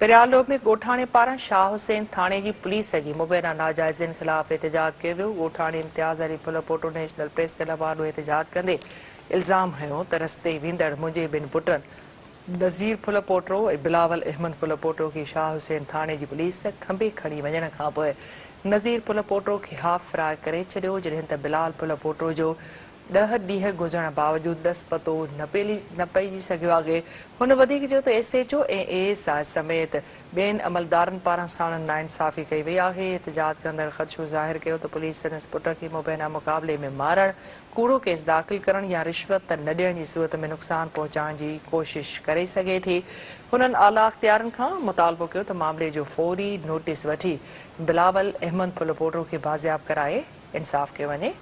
पेरियालो में ॻोठाणे पारां शाह हुसैन थाणे जी पुलिस जी मुबैना नाजाइज़नि ख़िलाफ़ एहतजाज कयो वियो। ॻोठाणे इम्तियाज़ अली फुलपोटो नेशनल प्रेस क्लब वारो एहतजाज कंदे इल्ज़ाम हयो त रस्ते वेंदड़ मुंहिंजे ॿिनि पुटनि नज़ीर फुलपोटो ऐं बिलावल अहमद फुलपोटो खे शाह हुसैन थाणे जी पुलिस खंबे खणी वञण खां पोइ नज़ीर फुलपोटो खे हाफ़ फरार करे छॾियो, जॾहिं त बिलाल फुलपोटो जो 10 ॾींहं गुज़रण बावजूद दस पतो न पइजी सघियो आहे। हुन वधीक चयो त एसएचओ ऐं एएसआई समेत ॿियनि अमलदारनि पारां साणनि नाइंसाफ़ी कई वई आहे। एहतजाज कंदड़ ख़दशो ज़ाहिर कयो त पुलिस संदसि पुट खे मुबैना मुक़ाबले में मारण, कूड़ो केस दाख़िल करण या रिश्वत न ॾियण जी सूरत में नुक़सान पहुचाइण जी कोशिश करे सघे थी। हुननि आला अख़्तियारनि खां मुतालबो कयो त मामले जो फौरी नोटिस वठी बिलावल अहमद फुलपोटो खे बाज़ियाब कराए इंसाफ़ कयो वञे।